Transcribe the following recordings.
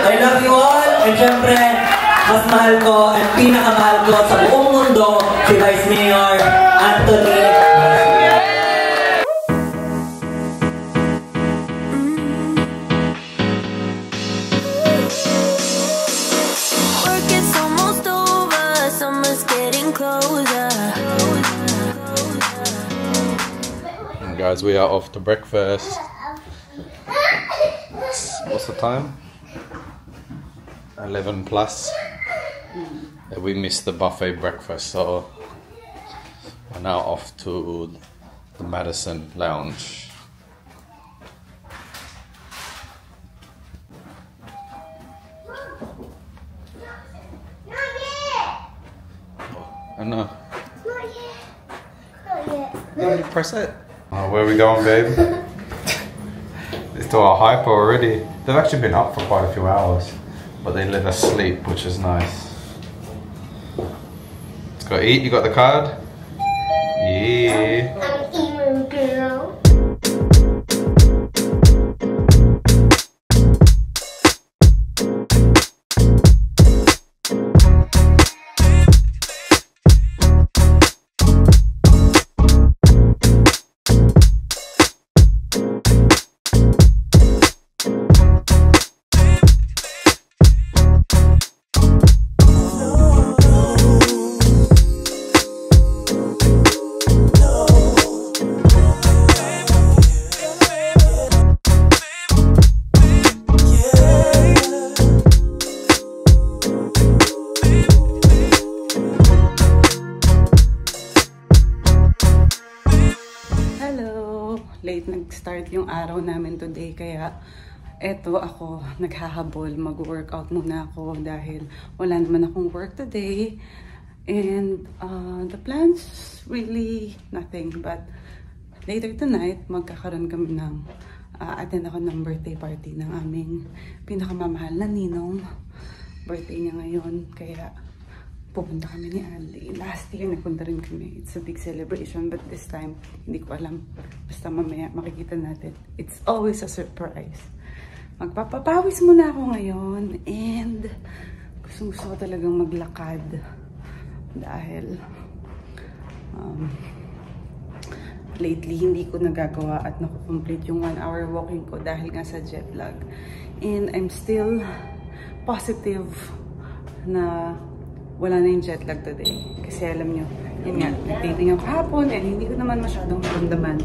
I love you all. And syempre, mas mahal ko at pinakamahal ko sa buong mundo si Vice Mayor Anthony. Guys, we are off to breakfast. What's the time? 11 plus. We missed the buffet breakfast, so we're now off to the Madison Lounge. I know. Not yet. You press it. Oh, where are we going, babe? It's to our hyper already. They've actually been up for quite a few hours, but they let us sleep, which is nice. Let's go eat. You got the card? Yeah. I'm emo girl. Late nag-start yung araw namin today, kaya eto ako naghahabol, mag-workout muna ako dahil wala naman akong work today. And the plans really nothing, but later tonight magkakaroon kami ng attend ako ng birthday party ng aming pinakamamahal na ninong. Birthday niya ngayon, kaya pupunta kami ni Ali. Last year, nagpunta rin kami. It's a big celebration, but this time, hindi ko alam. Basta mamaya, makikita natin. It's always a surprise. Magpapapawis muna ako ngayon. And gusto ko talagang maglakad. Dahil lately, hindi ko nagagawa at nakukomplete yung 1-hour walking ko dahil nga sa jet lag. And I'm still positive na wala na yung jet lag today. Kasi alam nyo, yun nga, nag-dating ako kahapon and hindi ko naman masyadong maramdaman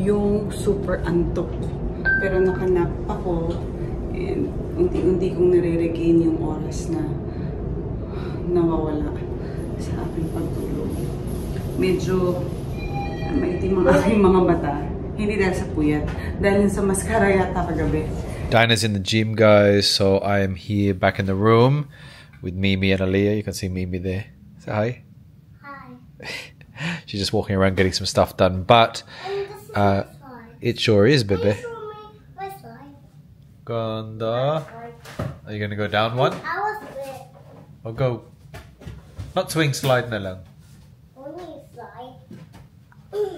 yung super antok. Pero nakanap ako and unti-unti kong nare-regain yung oras na nawawala sa aking pagtulog. Medyo maitim ang aking mga mata. Hindi dahil sa puyat. Dahil sa mascara yata kagabi. Dinah's in the gym, guys, so I am here back in the room with Mimi and Aaliyah. You can see Mimi there. Say hi. Hi. She's just walking around getting some stuff done. But it sure is, baby. Ganda. Are you going to go down one? I was there. Or go? Not swing, slide na lang. Only slide. 1,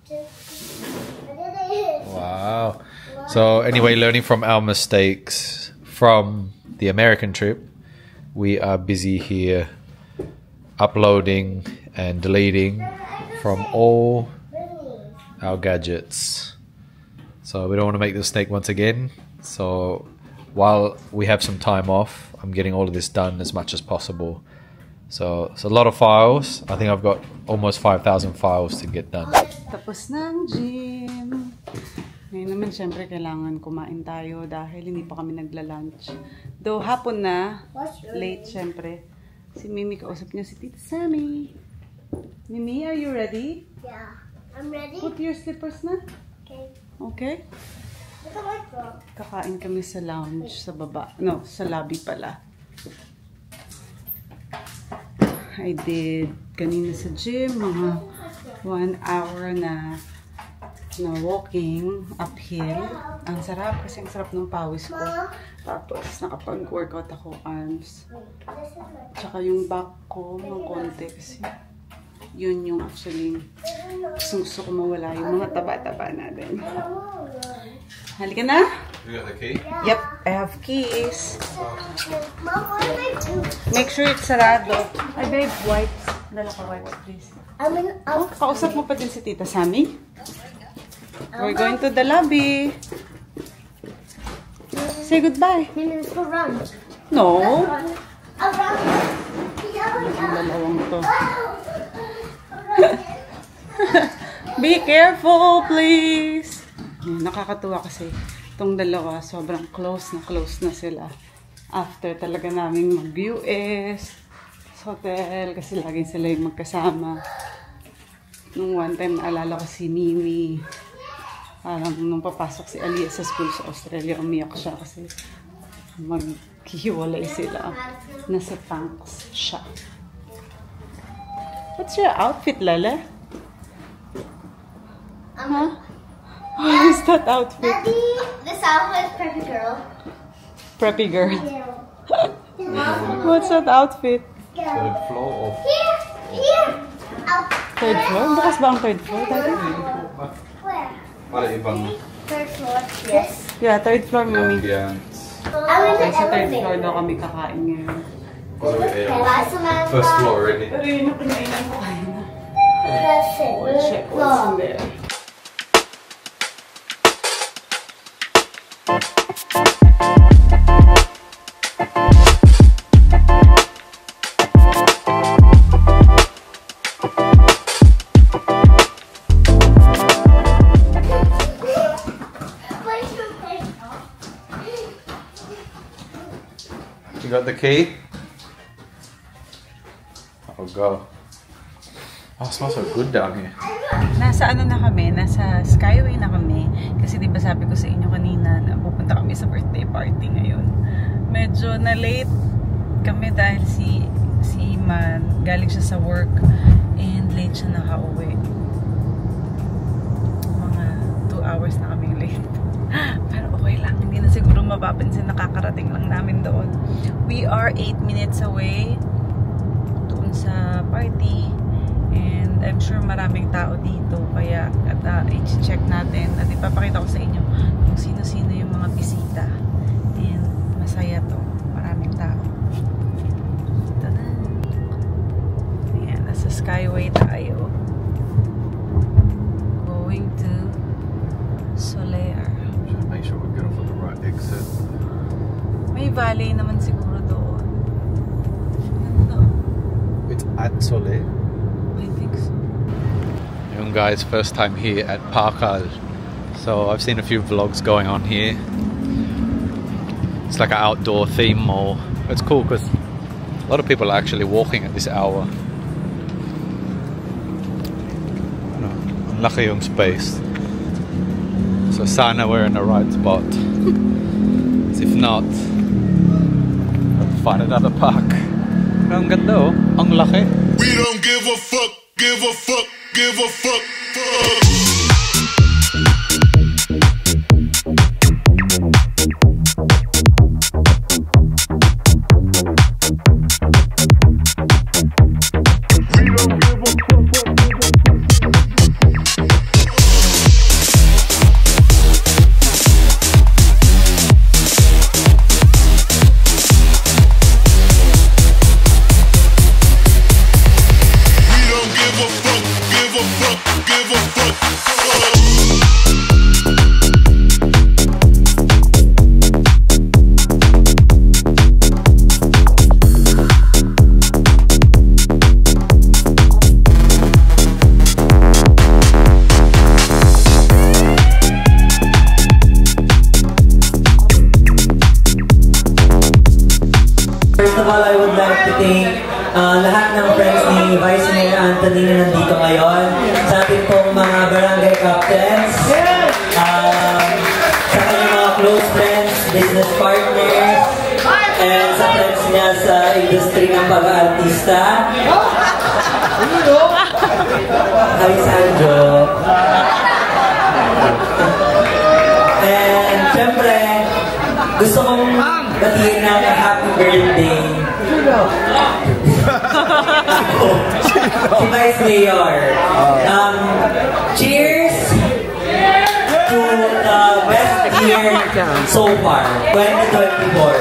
2, 3. I did it. Wow. So anyway, learning from our mistakes from the American trip, we are busy here uploading and deleting from all our gadgets. So we don't want to make the mistake once again. So while we have some time off, I'm getting all of this done as much as possible. So it's a lot of files. I think I've got almost 5,000 files to get done. Tapos ng gym. Ngayon naman, syempre, kailangan kumain tayo dahil hindi pa kami nagla-lunch. Though, hapon na, late, syempre. Si Mimi, kausap niya si Tita Sammy. Mimi, are you ready? Yeah, I'm ready. Put your slippers na. Okay. Okay? Look at my frog. Kakain kami sa lounge, sa baba. No, sa lobby pala. I did kanina sa gym, mga 1 hour na walking uphill. Ang sarap kasi ang sarap ng pawis ko. Tapos nakapag-workout ako arms. Tsaka yung back ko ng konti kasi yun yung actually gusto ko mawala yung mga taba-taba natin. Halika na? You got the key? Yep. I have keys. Mom, what did I do? Make sure it's sarado. Ay, babe, wipes. Dala ka wipes, please. I'm in. Oh, kausap mo pa din si Tita Sammy. We're going to the lobby. Say goodbye. Let's go run. No. Around. Ang dalawang to. Be careful, please. Nakakatuwa kasi itong dalawa, sobrang close na sila. After talaga namin mag-US sa hotel, kasi laging sila yung magkasama. Nung one time, naalala ko si Mimi. Parang nung papasok si Aliyah sa school sa Australia, umiyak siya kasi maghihiwalay sila. Nasa tanks siya. What's your outfit, Lala? Huh? What is that outfit? Daddy, this outfit is Preppy Girl. Preppy girl. Yeah. What's that outfit? Third floor of Here. Third floor? Bukas ba ang third floor? Daddy? Where? para ibang Third floor. Yes. Yeah, third floor, Mami. ambience. I'm in Okay, the sa third floor elevator. daw kami kakain ngayon. All the way Okay, there. last one. First floor already. Pero yun yung pinainan ko kanina. Let's Check what's in there. You got the key? I'll go. Oh, it smells so good down here. Nasa ano na kami, nasa Skyway na kami. Kasi di ba sabi ko sa inyo kanina na pupunta kami sa birthday party ngayon. Medyo na late kami dahil si Iman, galing siya sa work and late siya nakauwi. Mga 2 hours na kami late. Pero okay lang, hindi na siguro mapapansin, nakakarating lang namin doon. We are 8 minutes away doon sa party. And I'm sure maraming tao dito. Kaya i-check natin at ipapakita ko sa inyo kung sino-sino yung mga bisita. And masaya to. Maraming tao. Tada! Ayan, nasa Skyway tayo. Going to Soler. Just make sure we get off at the right exit. May valley naman siguro doon. Ganda. It's at Soleil. I think so. Young guys, first time here at Parkal. So I've seen a few vlogs going on here. It's like an outdoor theme mall. It's cool because a lot of people are actually walking at this hour. Ano, ang laki yung space. So sana we're in the right spot. If not, I'll find another park. Pero ang ganda oh, ang laki. We don't give a fuck, give a fuck, give a fuck, fuck. First of all, I would like to thank lahat ng friends ni Vice Mayor Anthony na nandito ngayon. Sa ating pong mga barangay captains. Sa kanyang mga close friends, business partners, and sa friends niya sa industry ng pag-aartista. Hi, Sandro. And syempre, gusto kong batiin ng happy birthday. Si Vice Mayor. Cheers to the best year so far, 2024.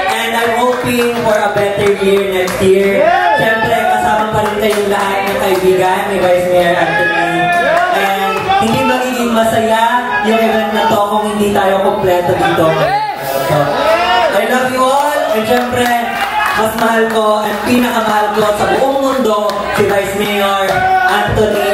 And I'm hoping for a better year next year. Siyempre, kasama pa rin kayong lahat ng kaibigan ni Vice Mayor Anthony. And hindi magiging masaya yung event na to kung hindi tayo kompleto dito. So, I love you all. And siyempre, mas mahal ko at pinakamahal ko sa buong mundo si Vice Mayor Anthony.